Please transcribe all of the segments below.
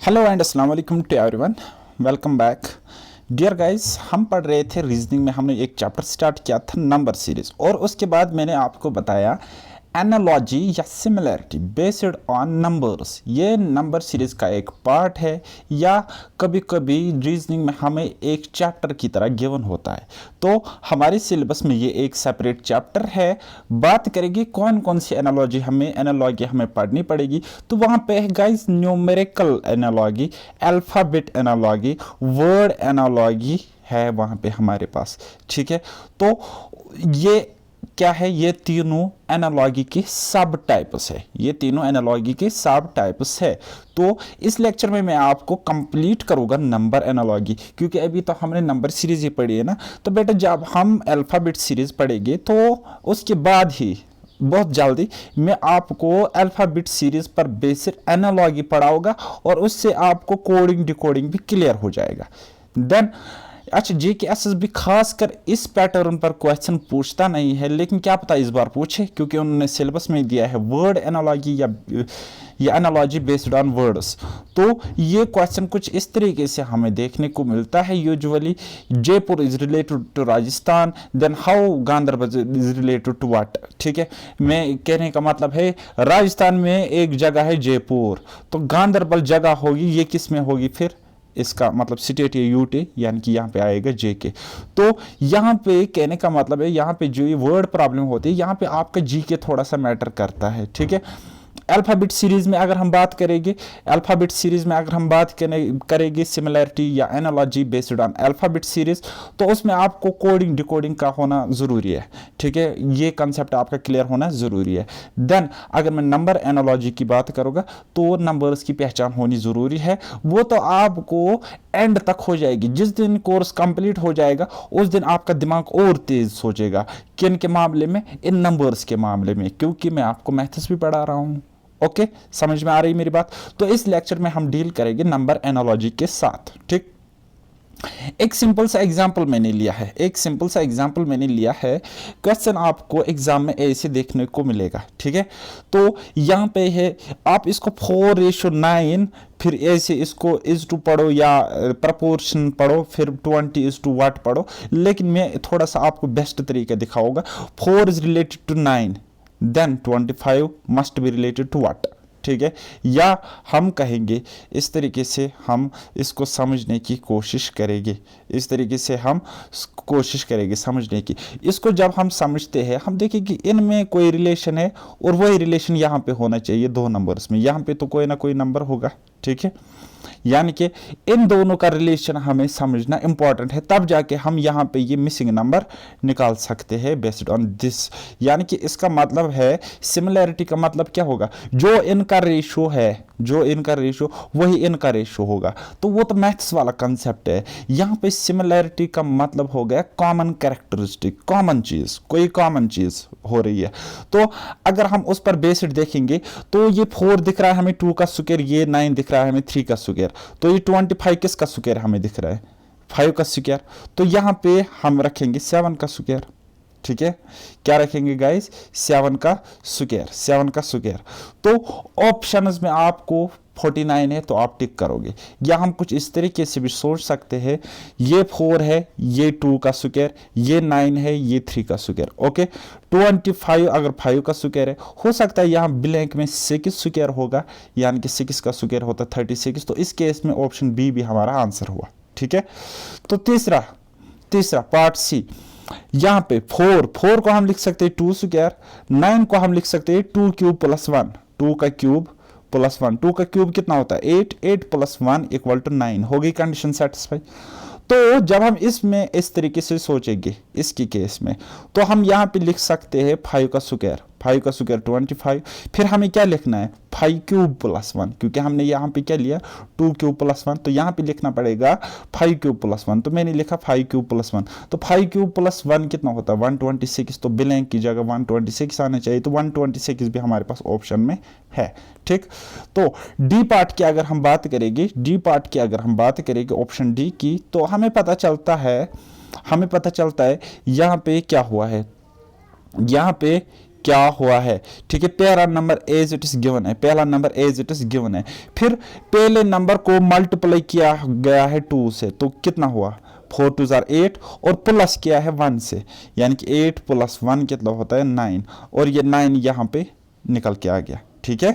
Hello and अस्सलाम वालेकुम to everyone. Welcome back dear guys. हम पढ़ रहे थे रीजनिंग में, हमने एक चैप्टर स्टार्ट किया था नंबर सीरीज, और उसके बाद मैंने आपको बताया एनालॉजी या सिमिलैरिटी बेस्ड ऑन नंबर्स। ये नंबर सीरीज का एक पार्ट है, या कभी कभी रीजनिंग में हमें एक चैप्टर की तरह गिवन होता है। तो हमारे सिलेबस में ये एक सेपरेट चैप्टर है। बात करेगी कौन कौन सी एनालॉजी हमें पढ़नी पड़ेगी। तो वहाँ पे है guys numerical analogy, alphabet analogy, word analogy है वहाँ पे हमारे पास। ठीक है, तो ये क्या है, ये तीनों एनालॉजी के सब टाइप्स है, ये तीनों एनालॉजी के सब टाइप्स है। तो इस लेक्चर में मैं आपको कंप्लीट करूंगा नंबर एनालॉजी, क्योंकि अभी तो हमने नंबर सीरीज ही पढ़ी है ना। तो बेटा जब हम अल्फ़ाबेट सीरीज पढ़ेंगे तो उसके बाद ही बहुत जल्दी मैं आपको अल्फ़ाबेट सीरीज पर बेसिक एनालॉजी पढ़ाऊंगा, और उससे आपको कोडिंग डिकोडिंग भी क्लियर हो जाएगा। देन अच्छा, JKSS भी खासकर इस पैटर्न पर क्वेश्चन पूछता नहीं है, लेकिन क्या पता इस बार पूछे, क्योंकि उन्होंने सिलेबस में दिया है वर्ड एनालॉजी या एनालॉजी बेस्ड ऑन वर्ड्स। तो ये क्वेश्चन कुछ इस तरीके से हमें देखने को मिलता है usually. Jaipur is related to Rajasthan, then how Ganderbal is related to what. ठीक है, मैं कहने का मतलब है राजस्थान में एक जगह है जयपुर, तो गांधरबल जगह होगी, ये किस में होगी फिर, इसका मतलब स्टेट या यूटी, यानी कि यहाँ पे आएगा जेके। तो यहाँ पे कहने का मतलब है, यहाँ पे जो ये वर्ड प्रॉब्लम होती है, यहाँ पे आपका जीके थोड़ा सा मैटर करता है। ठीक है, अल्फ़ाबेट सीरीज में अगर हम बात करेंगे, अल्फ़ाबेट सीरीज में अगर हम बात करेंगे सिमिलैरिटी या analogy based on alphabet series, तो उसमें आपको कोडिंग डिकोडिंग का होना ज़रूरी है। ठीक है, ये कंसेप्ट आपका क्लियर होना ज़रूरी है। देन अगर मैं नंबर एनालॉजी की बात करूँगा, तो नंबर्स की पहचान होनी ज़रूरी है। वो तो आपको एंड तक हो जाएगी, जिस दिन कोर्स कंप्लीट हो जाएगा उस दिन आपका दिमाग और तेज सोचेगा। किन के मामले में? इन नंबर्स के मामले में, क्योंकि मैं आपको मैथ्स भी पढ़ा रहा हूँ। ओके, समझ में आ रही मेरी बात? तो इस लेक्चर में हम डील करेंगे नंबर एनालॉजी के साथ। ठीक, एक सिंपल सा एग्जांपल मैंने लिया है, क्वेश्चन आपको एग्जाम में ऐसे देखने को मिलेगा। ठीक है, तो यहाँ पे है, आप इसको 4:9, फिर ऐसे इसको इज टू पढ़ो या प्रपोर्शन पढ़ो, फिर 20 इज टू वाट पढ़ो, लेकिन मैं थोड़ा सा आपको बेस्ट तरीका दिखाऊंगा। 4 is related to 9, then 25 must be related to what. ठीक है, या हम कहेंगे इस तरीके से, हम इसको समझने की कोशिश करेंगे, इस तरीके से हम कोशिश करेंगे समझने की। इसको जब हम समझते हैं, हम देखें कि इनमें कोई रिलेशन है, और वही रिलेशन यहाँ पे होना चाहिए दो नंबर्स में, यहाँ पे तो कोई ना कोई नंबर होगा। ठीक है, यानी कि इन दोनों का रिलेशन हमें समझना इंपॉर्टेंट है, तब जाके हम यहाँ पे ये मिसिंग नंबर निकाल सकते हैं बेस्ड ऑन दिस। यानी कि इसका मतलब है, सिमिलैरिटी का मतलब क्या होगा, जो इनका रेशो है, जो इनका रेशो वही इनका रेशो होगा। तो वो तो मैथ्स वाला कंसेप्ट है। यहाँ पे सिमिलैरिटी का मतलब हो गया कॉमन कैरेक्टरिस्टिक, कॉमन चीज, कोई कॉमन चीज हो रही है। तो अगर हम उस पर बेस्ड देखेंगे, तो ये 4 दिख रहा है हमें 2 का स्क्वायर, ये 9 दिख रहा है हमें 3 का स्क्वायर, तो ये 25 किसका स्क्वायर हमें दिख रहा है, 5 का स्क्वायर। तो यहाँ पे हम रखेंगे 7 का स्क्वायर। ठीक है, क्या रखेंगे गाइस, 7 का स्क्वायर, 7 का स्क्वायर। तो ऑप्शंस में आपको 49 है तो आप टिक करोगे, या हम कुछ इस तरीके से भी सोच सकते हैं, ये 4 है, ये 2 का स्क्वायर, ये 9 है, ये 3 का स्क्वायर। ओके, 25 अगर 5 का स्क्वायर है, हो सकता है यहाँ ब्लैंक में 6 स्क्वायर होगा, यानी कि 6 का स्क्वायर होता है 36। तो इस केस में ऑप्शन बी भी हमारा आंसर हुआ। ठीक है, तो तीसरा पार्ट सी, यहाँ पे 4 को हम लिख सकते हैं 2 स्क्वायर, 9 को हम लिख सकते हैं 2 क्यूब प्लस 1, 2 का क्यूब प्लस 1, 2 का क्यूब कितना होता है 8, 8 प्लस 1 इक्वल टू 9, हो गई कंडीशन सेटिस्फाई। तो जब हम इसमें इस तरीके से सोचेंगे इसकी केस में, तो हम यहाँ पे लिख सकते हैं 5 का स्क्वायर, 5 का स्क्वायर 25, फिर हमें क्या लिखना है 5 क्यूब प्लस 1, क्योंकि हमने यहाँ पे क्या लिया 2 क्यूब प्लस 1, तो यहाँ पे लिखना पड़ेगा 5 क्यूब प्लस 1, तो मैंने लिखा 5 क्यूब प्लस 1। तो 5 क्यूब प्लस 1 कितना होता है 126, तो ब्लैंक की जगह 126 आना चाहिए, तो 126 भी हमारे पास ऑप्शन में है। ठीक, तो डी पार्ट की अगर हम बात करेंगे, ऑप्शन डी की, तो हमें पता चलता है यहाँ पे क्या हुआ है, यहाँ पे क्या हुआ है, ठीक है। पहला number as it is given है, पहला number as it is given है, फिर पहले नंबर को मल्टीप्लाई किया गया है 2 से, तो कितना हुआ 4 2 जार 8 और प्लस किया है 1 से, यानी कि 8 प्लस 1 कितना होता है 9, और ये 9 यहाँ पे निकल के आ गया, ठीक है।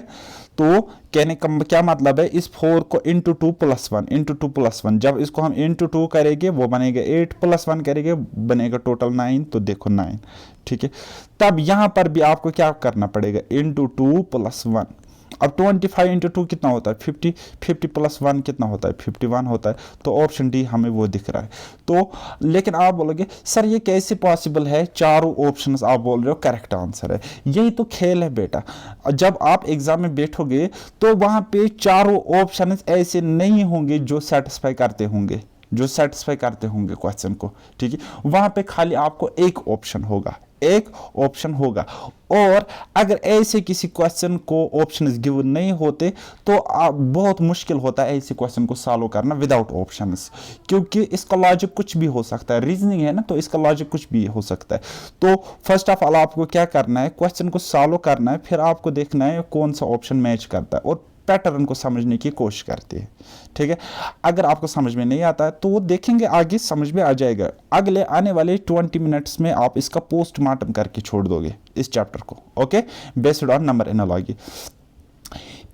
तो कहने का क्या मतलब है, इस 4 को इंटू 2 प्लस 1 इंटू 2 प्लस 1, जब इसको हम इंटू 2 करेंगे वो बनेगा 8 प्लस 1 करेंगे बनेगा टोटल 9, तो देखो 9, ठीक है। तब यहां पर भी आपको क्या करना पड़ेगा, इंटू 2 प्लस 1। अब 25 इंटू 2 कितना होता है 50, 50 प्लस 1 कितना होता है 51 होता है, तो ऑप्शन डी हमें वो दिख रहा है। तो लेकिन आप बोलोगे सर ये कैसे पॉसिबल है, चारों ऑप्शंस आप बोल रहे हो करेक्ट आंसर है। यही तो खेल है बेटा, जब आप एग्जाम में बैठोगे तो वहां पे चारों ऑप्शंस ऐसे नहीं होंगे जो सेटिस्फाई करते होंगे, जो सेटिस्फाई करते होंगे क्वेश्चन को, ठीक है। वहां पे खाली आपको एक ऑप्शन होगा, एक ऑप्शन होगा। और अगर ऐसे किसी क्वेश्चन को ऑप्शंस गिवन नहीं होते तो बहुत मुश्किल होता है ऐसे क्वेश्चन को सॉल्व करना विदाउट ऑप्शंस, क्योंकि इसका लॉजिक कुछ भी हो सकता है, रीजनिंग है ना, तो इसका लॉजिक कुछ भी हो सकता है। तो फर्स्ट ऑफ ऑल आपको क्या करना है, क्वेश्चन को सॉल्व करना है, फिर आपको देखना है कौन सा ऑप्शन मैच करता है और पैटर्न को समझने की कोशिश करते हैं, ठीक है। अगर आपको समझ में नहीं आता है तो वो देखेंगे आगे समझ में आ जाएगा, अगले आने वाले 20 मिनट्स में आप इसका पोस्टमार्टम करके छोड़ दोगे इस चैप्टर को, okay, based on number analogy.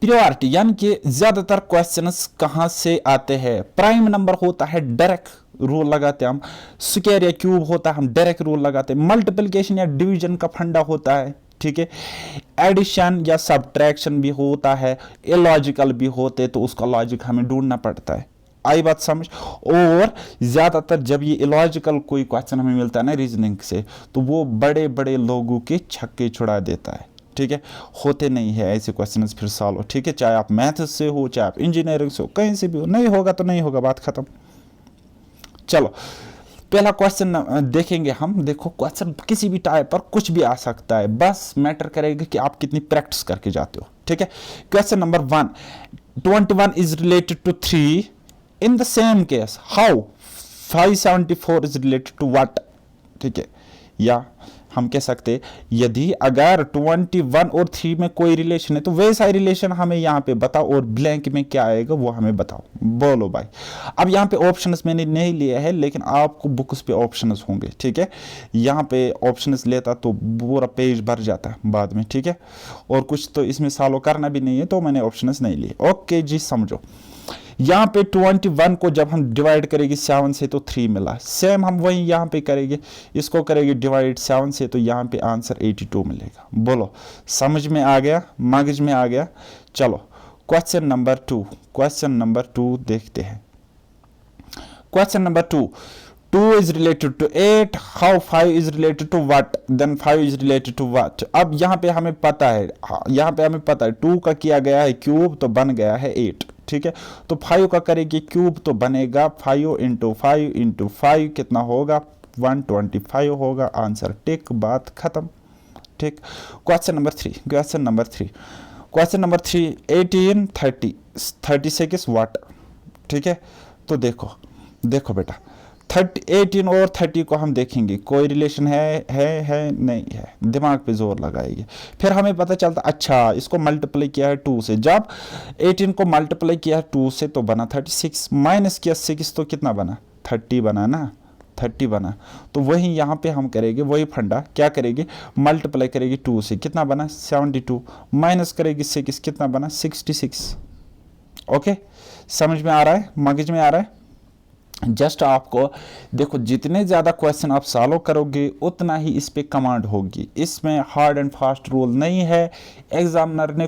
Priority यानी कि ज्यादातर क्वेश्चंस कहां से आते हैं, प्राइम नंबर होता है डायरेक्ट रूल लगाते हैं हम, स्क्वायर या क्यूब होता है हम डायरेक्ट रूल लगाते हैं, मल्टीप्लिकेशन या डिवीजन का फंडा होता है, ठीक है, एडिशन या सब्ट्रैक्शन भी होता है, इलॉजिकल भी होते तो उसका लॉजिक हमें ढूंढना पड़ता है, आई बात समझ। और ज्यादातर जब ये इलॉजिकल कोई क्वेश्चन हमें मिलता है ना रीजनिंग से, तो वो बड़े बड़े लोगों के छक्के छुड़ा देता है, ठीक है। होते नहीं है ऐसे क्वेश्चन फिर सॉल्व, ठीक है, चाहे आप मैथ्स से हो चाहे आप इंजीनियरिंग से हो, कहीं से भी हो, नहीं होगा तो नहीं होगा, बात खत्म। चलो पहला क्वेश्चन देखेंगे हम। देखो क्वेश्चन किसी भी टाइप पर कुछ भी आ सकता है, बस मैटर करेगा कि आप कितनी प्रैक्टिस करके जाते हो, ठीक है। Question number 1, 21 is related to 3 in the same case how 574 is related to what, ठीक है। या हम कह सकते यदि अगर 21 और 3 में कोई रिलेशन है तो वैसा ही रिलेशन हमें यहाँ पे बताओ, और ब्लैंक में क्या आएगा वो हमें बताओ, बोलो भाई। अब यहाँ पे ऑप्शंस मैंने नहीं लिए हैं, लेकिन आपको बुक्स पे ऑप्शंस होंगे, ठीक है। यहाँ पे ऑप्शंस लेता तो पूरा पेज भर जाता बाद में, ठीक है। और कुछ तो इसमें सॉल्व करना भी नहीं है, तो मैंने ऑप्शंस नहीं लिए, ओके जी, समझो। यहाँ पे 21 को जब हम डिवाइड करेंगे 7 से तो 3 मिला, सेम हम वही यहाँ पे करेंगे, इसको करेंगे डिवाइड 7 से तो यहाँ पे आंसर 82 मिलेगा। बोलो समझ में आ गया, मगज में आ गया। चलो क्वेश्चन नंबर 2, क्वेश्चन नंबर 2 देखते हैं। Question number 2, 2 is related to 8, how 5 is related to what, then 5 is related to what। अब यहाँ पे हमें पता है, यहाँ पे हमें पता है 2 का किया गया है क्यूब तो बन गया है 8, ठीक है। तो 5 का करेंगे क्यूब तो बनेगा 5 इंटू 5 इंटू 5 कितना होगा 125 होगा, आंसर टिक, बात खत्म, ठीक। Question number 3, question number 3, question number 3, 18 30 36 वाट, ठीक है। तो देखो देखो बेटा 18 और 30 को हम देखेंगे कोई रिलेशन है नहीं है, दिमाग पे जोर लगाएंगे, फिर हमें पता चलता अच्छा इसको मल्टीप्लाई किया है 2 से, जब 18 को मल्टीप्लाई किया है 2 से तो बना 36, माइनस किया 6 तो कितना बना 30 बना ना, 30 बना। तो वही यहाँ पे हम करेंगे वही फंडा, क्या करेंगे मल्टीप्लाई करेंगे 2 से, कितना बना 72, माइनस करेगी 6 कितना बना 66, ओके। समझ में आ रहा है, मगज में आ रहा है। जस्ट आपको देखो जितने ज़्यादा क्वेश्चन आप सॉल्व करोगे उतना ही इस पे कमांड होगी, इसमें हार्ड एंड फास्ट रूल नहीं है। एग्जामिनर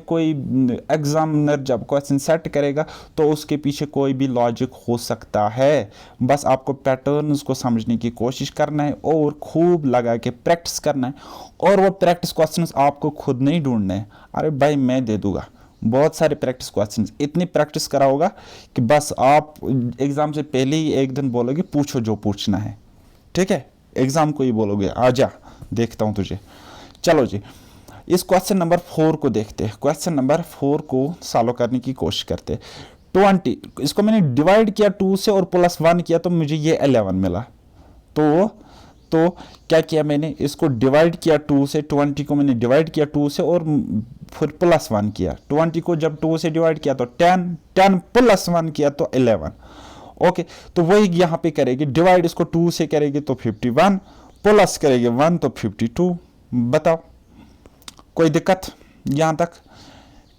जब क्वेश्चन सेट करेगा तो उसके पीछे कोई भी लॉजिक हो सकता है, बस आपको पैटर्न्स को समझने की कोशिश करना है और खूब लगा के प्रैक्टिस करना है, और वो प्रैक्टिस क्वेश्चंस आपको खुद नहीं ढूंढने हैं, अरे भाई मैं दे दूंगा बहुत सारे प्रैक्टिस क्वेश्चंस, इतनी प्रैक्टिस करा होगा कि बस आप एग्जाम से पहले ही एक दिन बोलोगे पूछो जो पूछना है, ठीक है। एग्जाम को ही बोलोगे आजा देखता हूं तुझे। चलो जी इस क्वेश्चन नंबर 4 को देखते हैं, क्वेश्चन नंबर 4 को सॉल्व करने की कोशिश करते हैं। 20 इसको मैंने डिवाइड किया 2 से और +1 किया तो मुझे ये 11 मिला, तो तो क्या किया मैंने, इसको डिवाइड किया 2 से, 20 को मैंने डिवाइड किया 2 से और फिर +1 किया। 20 को जब 2 से डिवाइड किया तो 10, 10 +1 किया तो 11। ओके, तो वही यहाँ पे करेगी, डिवाइड इसको 2 से करेगी तो 51, प्लस करेगी 1 तो 52। बताओ कोई दिक्कत यहाँ तक?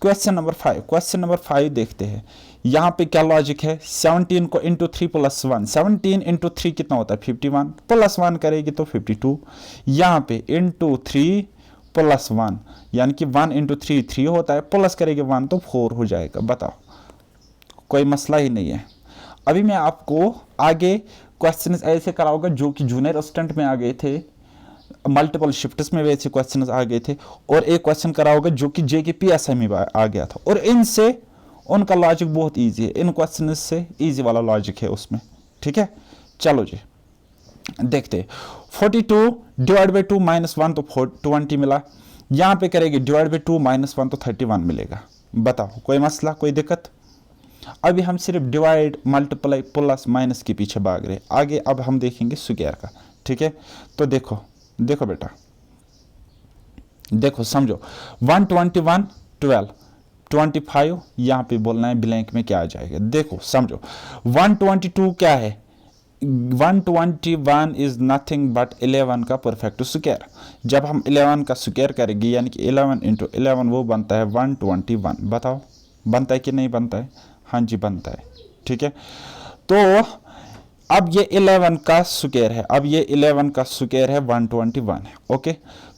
क्वेश्चन नंबर 5, क्वेश्चन नंबर 5 देखते हैं। यहाँ पे क्या लॉजिक है, 17 को इंटू 3 + 1, 17 इंटू 3 कितना होता है 51, +1 करेगी तो 52। यहाँ पे इंटू 3 + 1 यानी कि 1 इंटू 3 3 होता है, प्लस करेगी 1 तो 4 हो जाएगा। बताओ कोई मसला ही नहीं है। अभी मैं आपको आगे क्वेश्चन ऐसे कराऊंगा जो कि जूनियर असिस्टेंट में आ गए थे, मल्टीपल शिफ्ट्स में वैसे क्वेश्चन आ गए थे, और एक क्वेश्चन कराओगे जो कि जे के PSI में आ गया था, और इनसे उनका लॉजिक बहुत इजी है, इन क्वेश्चन से इजी वाला लॉजिक है उसमें। ठीक है, चलो जी देखते। 42 डिवाइड बाई 2 -1 तो 20 मिला, यहाँ पे करेंगे डिवाइड बाई 2 -1 तो 31 मिलेगा। बताओ कोई मसला, कोई दिक्कत? अभी हम सिर्फ डिवाइड, मल्टीप्लाई, प्लस, माइनस के पीछे भाग रहे, आगे अब हम देखेंगे स्क्वायर का। ठीक है, तो देखो देखो बेटा, देखो समझो, 121 12 25, यहाँ पे बोलना है ब्लैंक में क्या आ जाएगा। देखो समझो, 122 क्या है, 121 इज नथिंग बट 11 का परफेक्ट स्क्वायर। जब हम 11 का स्क्वायर करेंगे यानी कि 11 इंटू 11 वो बनता है 121। बताओ बनता है कि नहीं बनता है? हाँ जी बनता है। ठीक है, तो अब ये 11 का स्क्वायर है, अब ये 11 का स्क्वायर है 121 है। ओके,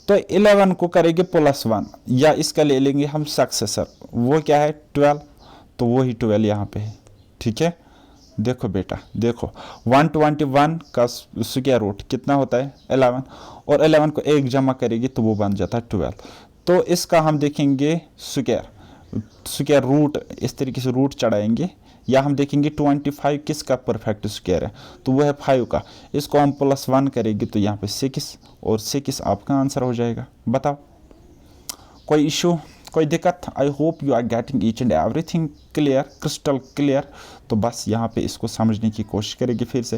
तो 11 को करेंगे +1 या इसका ले लेंगे हम सक्सेसर, वो क्या है 12, तो वो ही 12 यहाँ पे है। ठीक है, देखो बेटा देखो, 121 का स्क्वायर रूट कितना होता है 11, और 11 को 1 जमा करेगी तो वो बन जाता है 12। तो इसका हम देखेंगे स्क्वायर रूट, इस तरीके से रूट चढ़ाएंगे, या हम देखेंगे 25 किसका परफेक्ट स्क्वायर है, तो वो है 5 का। इसको हम +1 करेंगे तो यहाँ पे 6, और 6 आपका आंसर हो जाएगा। बताओ कोई इशू, कोई दिक्कत? I hope you are getting each and everything clear, crystal clear. तो बस यहाँ पे इसको समझने की कोशिश करेंगे फिर से।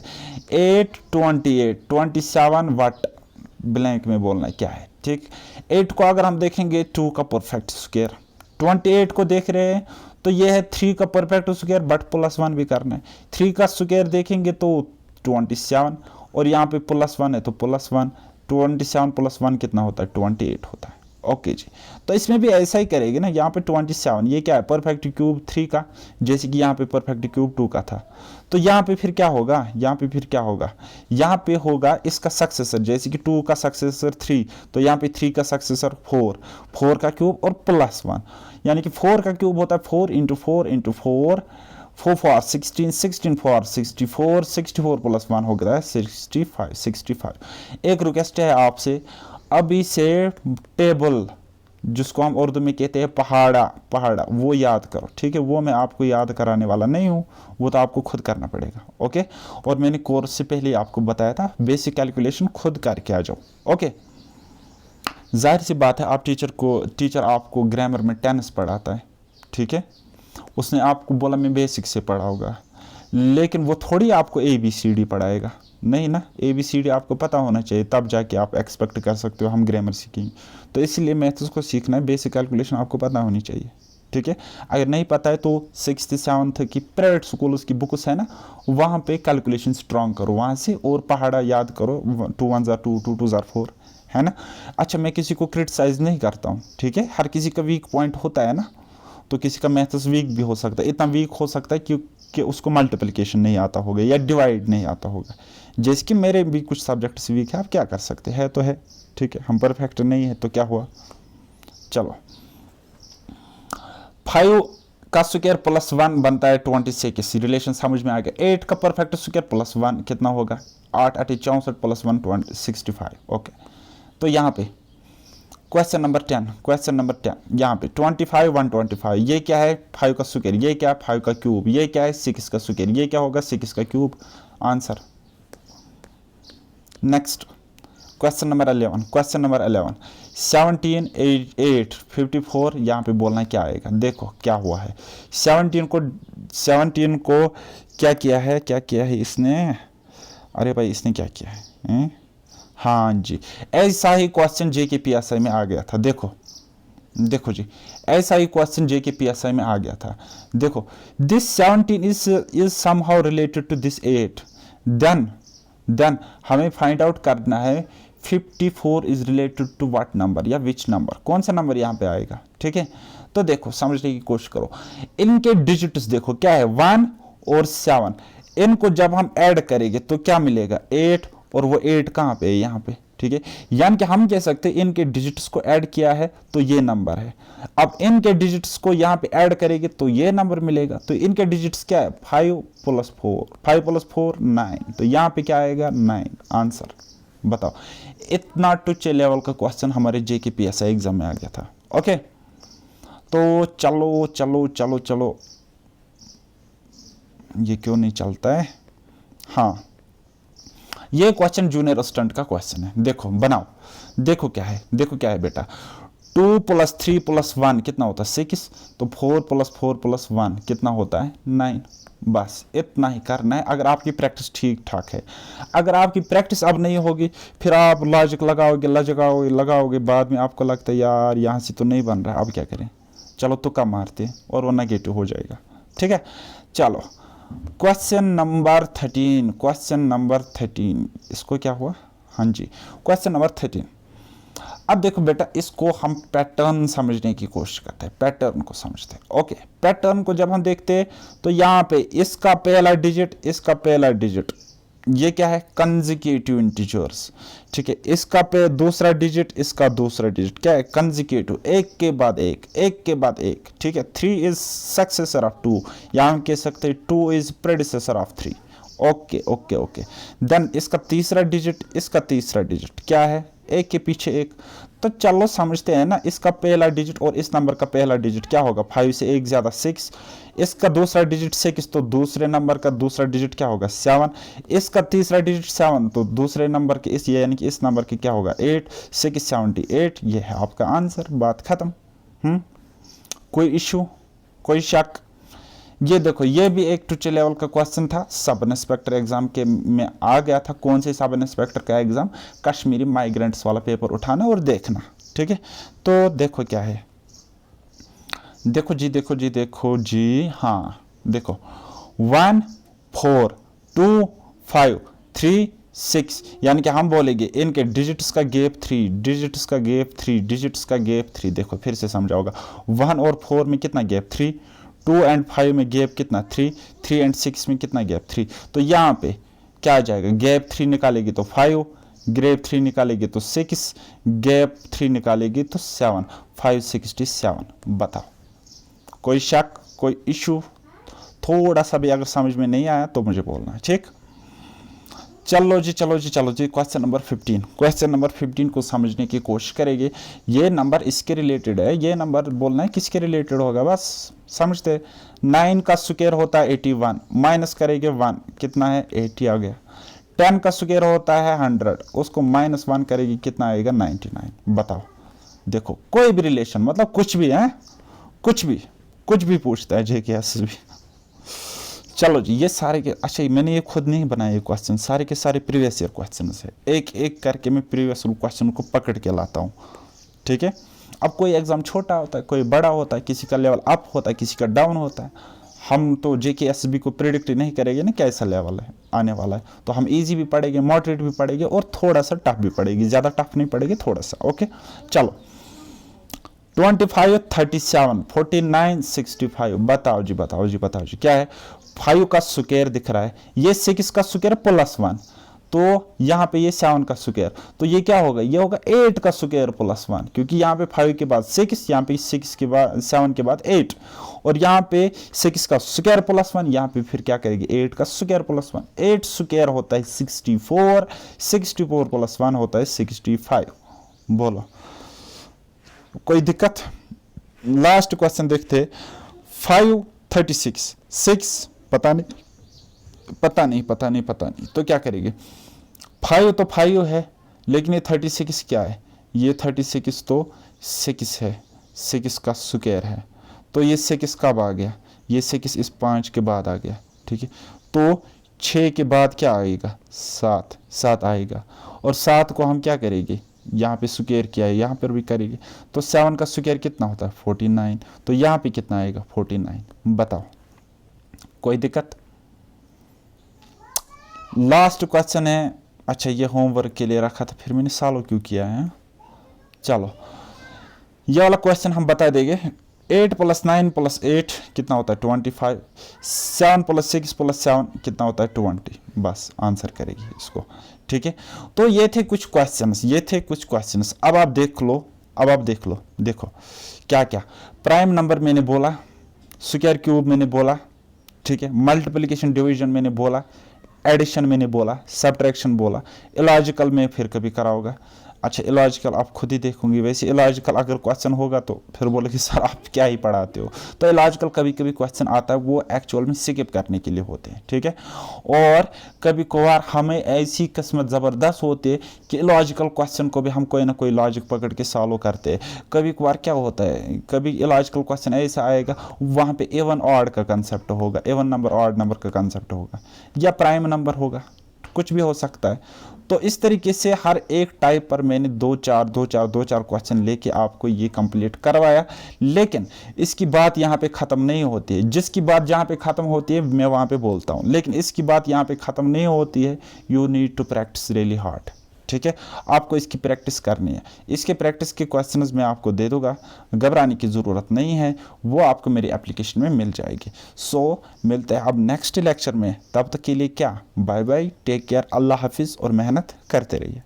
8 28 27 वट ब्लैंक में बोलना क्या है। ठीक, 8 को अगर हम देखेंगे 2 का परफेक्ट स्क्वायर, 28 को देख रहे हैं तो ये है 3 का परफेक्ट स्क्वायर बट +1 भी करना है। 3 का स्क्वायर देखेंगे तो 27, और यहाँ पे +1 है तो +1, 27 + 1 कितना होता है 28 होता है। ओके जी, तो इसमें भी ऐसा ही करेंगे ना, यहाँ पे 27, ये क्या है परफेक्ट क्यूब 3 का, जैसे कि यहाँ पे परफेक्ट क्यूब 2 का था। तो यहाँ पे फिर क्या होगा, यहाँ पे फिर क्या होगा, यहाँ पे होगा इसका सक्सेसर, जैसे कि 2 का सक्सेसर 3, तो यहाँ पे 3 का सक्सेसर 4 का क्यूब और +1, यानी कि 4 का क्यूब होता है 4 इंटू 4 इंटू 4, 4 4 16, 16 4 64, 64 +1 हो गया है 65। एक रिक्वेस्ट है आपसे, अभी से टेबल जिसको हम उर्दू में कहते हैं पहाड़ा वो याद करो। ठीक है, वो मैं आपको याद कराने वाला नहीं हूँ, वो तो आपको खुद करना पड़ेगा। ओके, और मैंने कोर्स से पहले आपको बताया था बेसिक कैलकुलेशन खुद करके आ जाओ। ओके, जाहिर सी बात है, आप टीचर आपको ग्रामर में टेनिस पढ़ाता है, ठीक है, उसने आपको बोला मैं बेसिक से पढ़ाऊंगा, लेकिन वो थोड़ी आपको ABCD पढ़ाएगा, नहीं ना। ABCD आपको पता होना चाहिए, तब जाके आप एक्सपेक्ट कर सकते हो हम ग्रामर सीखेंगे। तो इसलिए मैथ्स को सीखना है, बेसिक कैलकुलेशन आपको पता होनी चाहिए। ठीक है, अगर नहीं पता है तो 6th 7th की प्राइवेट स्कूल्स की बुक्स है ना, वहाँ पे कैलकुलेशन स्ट्रॉन्ग करो वहाँ से, और पहाड़ा याद करो, 2 1 2 2 2 4, है ना। अच्छा, मैं किसी को क्रिटिसाइज नहीं करता हूँ, ठीक है, हर किसी का वीक पॉइंट होता है ना, तो किसी का मैथ्स वीक भी हो सकता है, इतना वीक हो सकता है कि उसको मल्टीप्लिकेशन नहीं आता होगा या डिवाइड नहीं आता होगा। जैसे कि मेरे भी कुछ सब्जेक्ट्स वीक है, आप क्या कर सकते हैं, तो है, ठीक है, हम परफेक्ट नहीं है तो क्या हुआ। चलो, 5 का स्क्वायर +1 बनता है 26, रिलेशन समझ में आ गया। 8 का परफेक्ट स्क्वायर +1 कितना होगा 8 8 64 +1 65। ओके, तो यहाँ पे क्वेश्चन नंबर 10 यहाँ पे 25 125, ये क्या है 5 का स्क्वायर, ये क्या है 5 का क्यूब, ये क्या है 6 का स्क्वायर, ये क्या होगा 6 का cube, answer. Next question number 11 17 8 54, यहाँ पे बोलना क्या आएगा। देखो क्या हुआ है, 17 को क्या किया है इसने, अरे भाई इसने क्या किया है, हाँ जी, ऐसा ही क्वेश्चन JKPSI में आ गया था। देखो देखो जी, ऐसा ही क्वेश्चन JKPSI में आ गया था। देखो, this 17 is somehow related to this 8, then हमें फाइंड आउट करना है 54 is related to what number, या विच नंबर, कौन सा नंबर यहाँ पे आएगा। ठीक है, तो देखो समझने की कोशिश करो। इनके डिजिट्स देखो क्या है, 1 और 7। इनको जब हम ऐड करेंगे तो क्या मिलेगा, 8, और वो 8 कहाँ पे है, यहाँ पे। ठीक है, यानी कि हम कह सकते हैं इनके डिजिट्स को ऐड किया है तो ये नंबर है। अब इनके डिजिट्स को यहाँ पे ऐड करेंगे तो ये नंबर मिलेगा। तो इनके डिजिट्स क्या है, 5 + 4, 5 + 4 9, तो यहाँ पे क्या आएगा, 9 आंसर। बताओ, इतना टुच्चे लेवल का क्वेश्चन हमारे JKPSI एग्जाम में आ गया था। ओके, तो चलो चलो चलो चलो, ये क्यों नहीं चलता है। हाँ, ये क्वेश्चन जूनियर असिस्टेंट का क्वेश्चन है। देखो बनाओ, देखो क्या है, देखो क्या है बेटा, 2 + 3 + 1 कितना होता है, 6। तो 4 + 4 + 1 कितना होता है, 9। बस इतना ही करना है, अगर आपकी प्रैक्टिस ठीक ठाक है। अगर आपकी प्रैक्टिस अब नहीं होगी, फिर आप लॉजिक लगाओगे, बाद में आपको लगता है यार यहाँ से तो नहीं बन रहा, अब क्या करें, चलो तुक्का मारते हैं और वो नेगेटिव हो जाएगा। ठीक है, चलो क्वेश्चन नंबर 13, इसको क्या हुआ, हाँ जी, क्वेश्चन नंबर 13। अब देखो बेटा, इसको हम पैटर्न समझने की कोशिश करते हैं, पैटर्न को समझते हैं। ओके, पैटर्न को जब हम देखते हैं तो यहाँ पे इसका पहला डिजिट, इसका पहला डिजिट, ये क्या है, कंसेक्यूटिव इंटीजर्स। ठीक है, इसका पे दूसरा डिजिट, इसका दूसरा डिजिट क्या है, कंसेक्यूटिव, एक के बाद एक, एक के बाद एक। ठीक है, 3 इज सक्सेसर ऑफ 2, या हम कह सकते हैं 2 is predecessor of 3। Okay okay okay, then इसका तीसरा डिजिट, इसका तीसरा डिजिट क्या है, एक के पीछे एक। तो चलो समझते हैं ना, इसका पहला डिजिट और इस नंबर का पहला डिजिट क्या होगा, 5 से 1 ज़्यादा 6। इसका दूसरा डिजिट 6, तो दूसरे नंबर का दूसरा डिजिट क्या होगा, 7। इसका तीसरा डिजिट 7, तो दूसरे नंबर के इस, यानी कि इस नंबर के क्या होगा, 8। 6 78, ये है आपका आंसर, बात खत्म। कोई इशू, कोई शक। ये देखो, ये भी एक टुच्चे लेवल का क्वेश्चन था, सब इंस्पेक्टर एग्जाम के में आ गया था। कौन से सब इंस्पेक्टर का एग्जाम, कश्मीरी माइग्रेंट्स वाला पेपर उठाना और देखना। ठीक है, तो देखो क्या है, देखो जी, देखो जी, देखो जी, हाँ देखो, 1 4 2 5 3 6, यानी कि हम बोलेंगे इनके डिजिट्स का गैप 3, डिजिट्स का गैप 3, डिजिट्स का गैप 3। देखो फिर से समझाओगा, 1 और 4 में कितना गैप, 3। 2 और 5 में गैप कितना, 3। 3 और 6 में कितना गैप, 3। तो यहाँ पे क्या आ जाएगा, गैप 3 निकालेगी तो 5, गैप 3 निकालेगी तो 6, गैप 3 निकालेगी तो 7, 567। बताओ, कोई शक, कोई इशू, थोड़ा सा भी अगर समझ में नहीं आया तो मुझे बोलना है। ठीक, चलो जी, चलो जी, चलो जी, क्वेश्चन नंबर 15। क्वेश्चन नंबर 15 को समझने की कोशिश करेंगे। ये नंबर इसके रिलेटेड है, ये नंबर बोलना है किसके रिलेटेड होगा, बस समझते। 9 का स्क्वायर होता है 81, माइनस करेंगे 1, कितना है, 80 आ गया। 10 का स्क्वायर होता है 100, उसको -1 करेगी, कितना आएगा, 99। बताओ, देखो कोई भी रिलेशन, मतलब कुछ भी है, कुछ भी पूछता है JKS भी। चलो जी, ये सारे के, अच्छा मैंने ये खुद नहीं बनाए ये क्वेश्चन, सारे के सारे प्रीवियस ईयर क्वेश्चन है, एक एक करके मैं प्रीवियस क्वेश्चन को पकड़ के लाता हूँ। ठीक है, अब कोई एग्जाम छोटा होता है, कोई बड़ा होता है, किसी का लेवल अप होता है, किसी का डाउन होता है। हम तो JKSB को प्रिडिक्ट नहीं करेंगे ना कैसा लेवल है आने वाला है, तो हम इजी भी पढ़ेंगे, मॉडरेट भी पढ़ेंगे और थोड़ा सा टफ भी पढ़ेगी, ज़्यादा टफ नहीं पढ़ेगी, थोड़ा सा। ओके, चलो 25 37 49 65, बताओ जी, बताओ जी, बताओ जी, क्या है, 5 का स्क्वायर दिख रहा है, ये 6 का स्क्वायर +1, तो यहाँ पे ये 7 का स्क्वायर, तो ये क्या होगा, ये होगा 8 का स्क्वायर +1, क्योंकि यहाँ पे 5 के बाद 6, यहाँ पे 6 के बाद 7 के बाद 8, और यहाँ पे 6 का स्क्वायर +1, यहाँ पे फिर क्या करेगी, 8 का स्क्वायर +1। 8 स्क्वायर होता है 64, 64 +1 होता है 65। बोलो, कोई दिक्कत। लास्ट क्वेश्चन देखते, 5 36 6, पता नहीं, तो क्या करेंगे, 5 तो 5 है, लेकिन ये 36 क्या है, ये 36 तो 6 है, 6 का स्क्वायर है, तो ये 6 कब आ गया, ये 6 इस 5 के बाद आ गया। ठीक है, तो 6 के बाद क्या आएगा, 7, 7 आएगा। और 7 को हम क्या करेंगे, यहाँ पे स्क्वायर किया है, यहाँ पर भी करेंगे, तो 7 का स्क्वायर कितना होता है, 49। तो यहाँ पे कितना आएगा, 49। बताओ, कोई दिक्कत? लास्ट क्वेश्चन है। अच्छा, ये होमवर्क के लिए रखा था, फिर मैंने सॉल्व क्यों किया है? चलो, ये वाला क्वेश्चन हम बता देंगे। 8 + 9 + 8 कितना होता है, 25। 7 + 6 + 7 कितना होता है, 20। बस आंसर करेगी इसको, ठीक है। तो ये थे कुछ क्वेश्चंस, अब आप देख लो, देखो क्या क्या। प्राइम नंबर मैंने बोला, स्क्वायर क्यूब मैंने बोला, ठीक है, मल्टीप्लिकेशन डिवीजन मैंने बोला, एडिशन मैंने बोला, सब्ट्रैक्शन बोला, इलॉजिकल में फिर कभी करा होगा। अच्छा, इलॉजिकल आप खुद ही देखोगे, वैसे इलॉजिकल अगर क्वेश्चन होगा तो फिर बोलेगी सर आप क्या ही पढ़ाते हो। तो इलॉजिकल कभी कभी क्वेश्चन आता है, वो एक्चुअल में स्किप करने के लिए होते हैं, ठीक है। और कभी कभार हमें ऐसी किस्मत ज़बरदस्त होती है कि इलॉजिकल क्वेश्चन को भी हम कोई ना कोई लॉजिक पकड़ के सॉल्व करते हैं। कभी कभार क्या होता है, कभी इलॉजिकल क्वेश्चन ऐसा आएगा, वहाँ पे इवन ऑड का कंसेप्ट होगा, इवन नंबर ऑड नंबर का कंसेप्ट होगा, या प्राइम नंबर होगा, कुछ भी हो सकता है। तो इस तरीके से हर एक टाइप पर मैंने 2-4 क्वेश्चन लेके आपको ये कंप्लीट करवाया। लेकिन इसकी बात यहाँ पे ख़त्म नहीं होती है। जिसकी बात जहाँ पे ख़त्म होती है मैं वहाँ पे बोलता हूँ, लेकिन इसकी बात यहाँ पे ख़त्म नहीं होती है। You need to practice really hard, ठीक है। आपको इसकी प्रैक्टिस करनी है। इसके प्रैक्टिस के क्वेश्चंस मैं आपको दे दूंगा, घबराने की ज़रूरत नहीं है, वो आपको मेरी एप्लीकेशन में मिल जाएगी। सो मिलते हैं अब नेक्स्ट लेक्चर में, तब तक के लिए क्या, बाय बाय, टेक केयर, अल्लाह हाफिज़, और मेहनत करते रहिए।